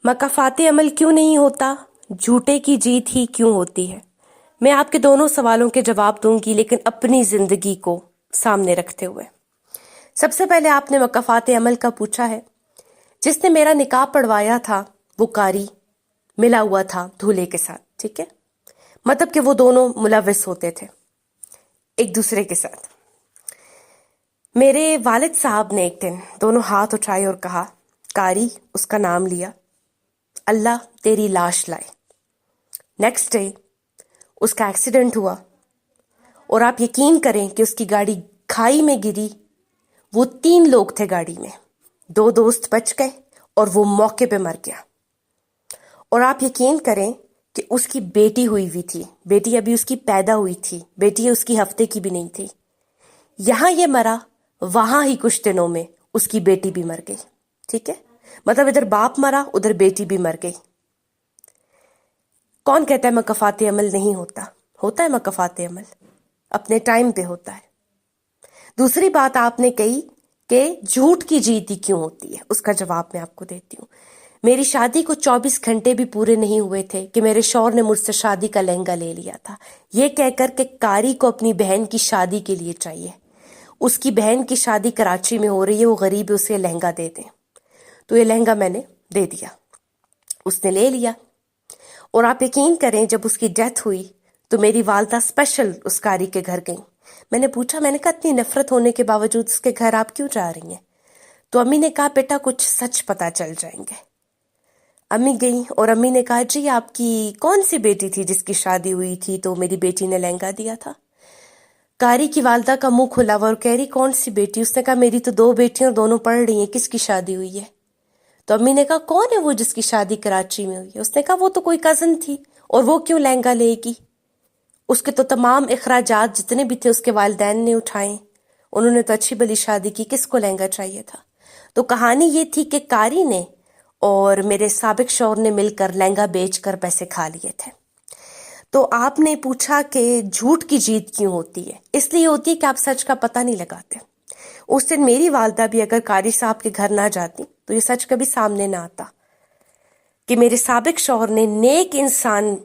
मकाफात अमल क्यों नहीं होता, झूठे की जीत ही क्यों होती है। मैं आपके दोनों सवालों के जवाब दूंगी, लेकिन अपनी जिंदगी को सामने रखते हुए। सबसे पहले आपने मकाफात अमल का पूछा है। जिसने मेरा निकाह पढ़वाया था वो कारी मिला हुआ था दूल्हे के साथ, ठीक है। मतलब कि वो दोनों मुलविस होते थे एक दूसरे के साथ। मेरे वालिद साहब ने एक दिन दोनों हाथ उठाए और कहा, कारी, उसका नाम लिया, अल्लाह तेरी लाश लाए। नेक्स्ट डे उसका एक्सीडेंट हुआ और आप यकीन करें कि उसकी गाड़ी खाई में गिरी। वो 3 लोग थे गाड़ी में, 2 दोस्त बच गए और वो मौके पे मर गया। और आप यकीन करें कि उसकी बेटी हुई थी, बेटी अभी उसकी पैदा हुई थी, बेटी उसकी हफ्ते की भी नहीं थी। यहां ये मरा, वहां ही कुछ दिनों में उसकी बेटी भी मर गई, ठीक है। मतलब इधर बाप मरा, उधर बेटी भी मर गई। कौन कहता है मकाफात अमल नहीं होता? होता है मकाफात अमल, अपने टाइम पे होता है। दूसरी बात आपने कही कि झूठ की जीत ही क्यों होती है, उसका जवाब मैं आपको देती हूँ। मेरी शादी को 24 घंटे भी पूरे नहीं हुए थे कि मेरे शौहर ने मुझसे शादी का लहंगा ले लिया था, ये कहकर के कारी को अपनी बहन की शादी के लिए चाहिए। उसकी बहन की शादी कराची में हो रही है, वो गरीब है, उसे लहंगा दे दें। तो ये लहंगा मैंने दे दिया, उसने ले लिया। और आप यकीन करें, जब उसकी डेथ हुई तो मेरी वालदा स्पेशल उस कारी के घर गई। मैंने पूछा, मैंने कहा इतनी नफरत होने के बावजूद उसके घर आप क्यों जा रही हैं? तो अम्मी ने कहा, बेटा कुछ सच पता चल जाएंगे। अम्मी गई और अम्मी ने कहा, जी आपकी कौन सी बेटी थी जिसकी शादी हुई थी तो मेरी बेटी ने लहंगा दिया था? कारी की वालदा का मुंह खुला हुआ और कह रही, कौन सी बेटी? उसने कहा, मेरी तो 2 बेटियां दोनों पढ़ रही हैं, किसकी शादी हुई है? तो अम्मी ने कहा, कौन है वो जिसकी शादी कराची में हुई है? उसने कहा, वो तो कोई कजन थी, और वो क्यों लहंगा लेगी? उसके तो तमाम इखराजात जितने भी थे उसके वालिदैन ने उठाए, उन्होंने तो अच्छी भली शादी की, किसको लहंगा चाहिए था? तो कहानी ये थी कि कारी ने और मेरे साबिक शौहर ने मिलकर लहंगा बेचकर पैसे खा लिए थे। तो आपने पूछा कि झूठ की जीत क्यों होती है? इसलिए होती है कि आप सच का पता नहीं लगाते। उस दिन मेरी वालदा भी अगर कारी साहब के घर ना जाती तो ये सच कभी सामने ना आता कि मेरे साबिक शौहर ने नेक इंसान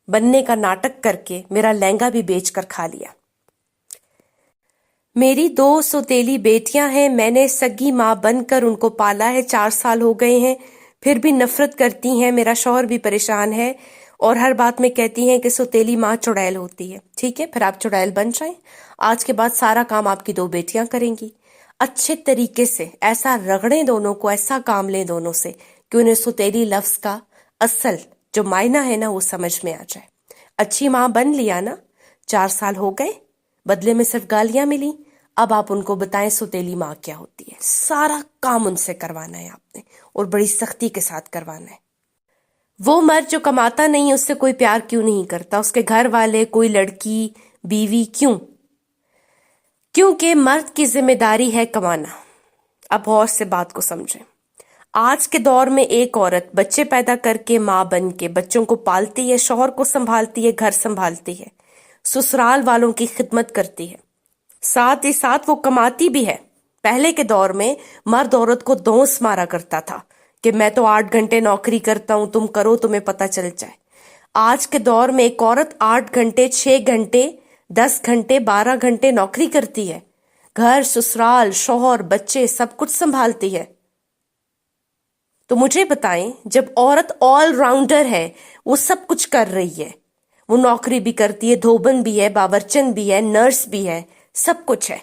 बनने का नाटक करके मेरा लहंगा भी बेचकर खा लिया। मेरी 2 सौतेली बेटियां हैं, मैंने सगी माँ बनकर उनको पाला है, 4 साल हो गए हैं, फिर भी नफरत करती हैं। मेरा शौहर भी परेशान है और हर बात में कहती हैं कि सौतेली माँ चुड़ैल होती है। ठीक है, फिर आप चुड़ैल बन जाएं। आज के बाद सारा काम आपकी 2 बेटियां करेंगी। अच्छे तरीके से ऐसा रगड़ें दोनों को, ऐसा काम लें दोनों से कि उन्हें सौतेली लफ्ज का असल जो मायना है ना वो समझ में आ जाए। अच्छी माँ बन लिया ना, 4 साल हो गए, बदले में सिर्फ गालियां मिली। अब आप उनको बताएं सौतेली माँ क्या होती है। सारा काम उनसे करवाना है आपने, और बड़ी सख्ती के साथ करवाना है। वो मर्द जो कमाता नहीं, उससे कोई प्यार क्यों नहीं करता? उसके घर वाले, कोई लड़की, बीवी, क्यों? क्योंकि मर्द की जिम्मेदारी है कमाना। अब और से बात को समझें। आज के दौर में एक औरत बच्चे पैदा करके, माँ बन के बच्चों को पालती है, शौहर को संभालती है, घर संभालती है, ससुराल वालों की खिदमत करती है, साथ ही साथ वो कमाती भी है। पहले के दौर में मर्द औरत को धौंस मारा करता था कि मैं तो 8 घंटे नौकरी करता हूं, तुम करो, तुम्हें पता चल जाए। आज के दौर में एक औरत 8 घंटे, 6 घंटे, 10 घंटे, 12 घंटे नौकरी करती है, घर, ससुराल, शौहर, बच्चे सब कुछ संभालती है। तो मुझे बताएं, जब औरत ऑलराउंडर है, वो सब कुछ कर रही है, वो नौकरी भी करती है, धोबन भी है, बावर्चन भी है, नर्स भी है, सब कुछ है,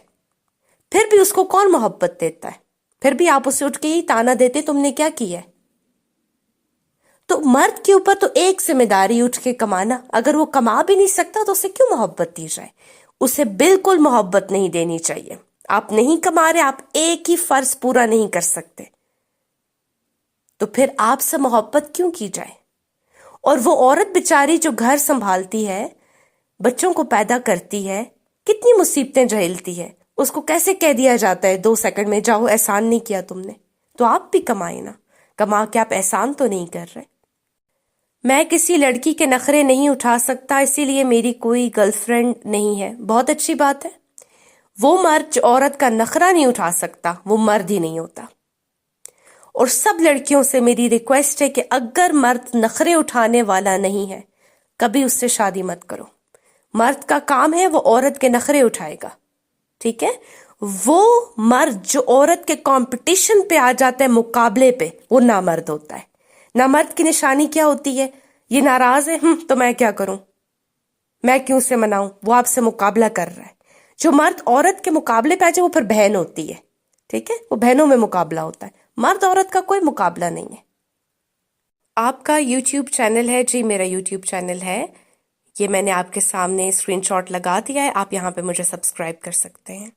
फिर भी उसको कौन मोहब्बत देता है? फिर भी आप उसे उठ के ही ताना देते, तुमने क्या किया है? तो मर्द के ऊपर तो एक जिम्मेदारी उठ के कमाना। अगर वो कमा भी नहीं सकता तो उसे क्यों मोहब्बत दी जाए? उसे बिल्कुल मोहब्बत नहीं देनी चाहिए। आप नहीं कमा रहे, आप एक ही फर्ज पूरा नहीं कर सकते, तो फिर आपसे मोहब्बत क्यों की जाए? और वो औरत बेचारी जो घर संभालती है, बच्चों को पैदा करती है, कितनी मुसीबतें झेलती है, उसको कैसे कह दिया जाता है 2 सेकंड में, जाओ, एहसान नहीं किया तुमने? तो आप भी कमाए ना, कमा के आप एहसान तो नहीं कर रहे। मैं किसी लड़की के नखरे नहीं उठा सकता, इसीलिए मेरी कोई गर्लफ्रेंड नहीं है। बहुत अच्छी बात है। वो मर्द जो औरत का नखरा नहीं उठा सकता वो मर्द ही नहीं होता। اور سب لڑکیوں سے میری ریکویسٹ ہے کہ اگر مرد نخرے اٹھانے والا نہیں ہے کبھی اس سے شادی مت کرو. مرد کا کام ہے وہ عورت کے نخرے اٹھائے گا، ٹھیک ہے؟ وہ مرد جو عورت کے کمپٹیشن پہ آ جاتا ہے، مقابلے پہ، وہ نامرد ہوتا ہے. نامرد کی نشانی کیا ہوتی ہے؟ یہ ناراض ہے، تو میں کیا کروں، میں کیوں سے مناؤں، وہ آپ سے مقابلہ کر رہا ہے. جو مرد عورت کے مقابلے پہ آ جائے وہ پھر بہن ہوتی ہے، ٹھیک ہے؟ وہ بہنوں میں مقابلہ ہوتا ہے، مرد عورت کا کوئی مقابلہ نہیں ہے. آپ کا یوٹیوب چینل ہے؟ جی میرا یوٹیوب چینل ہے، یہ میں نے آپ کے سامنے اسکرین شاٹ لگا دیا ہے، آپ یہاں پہ مجھے سبسکرائب کر سکتے ہیں.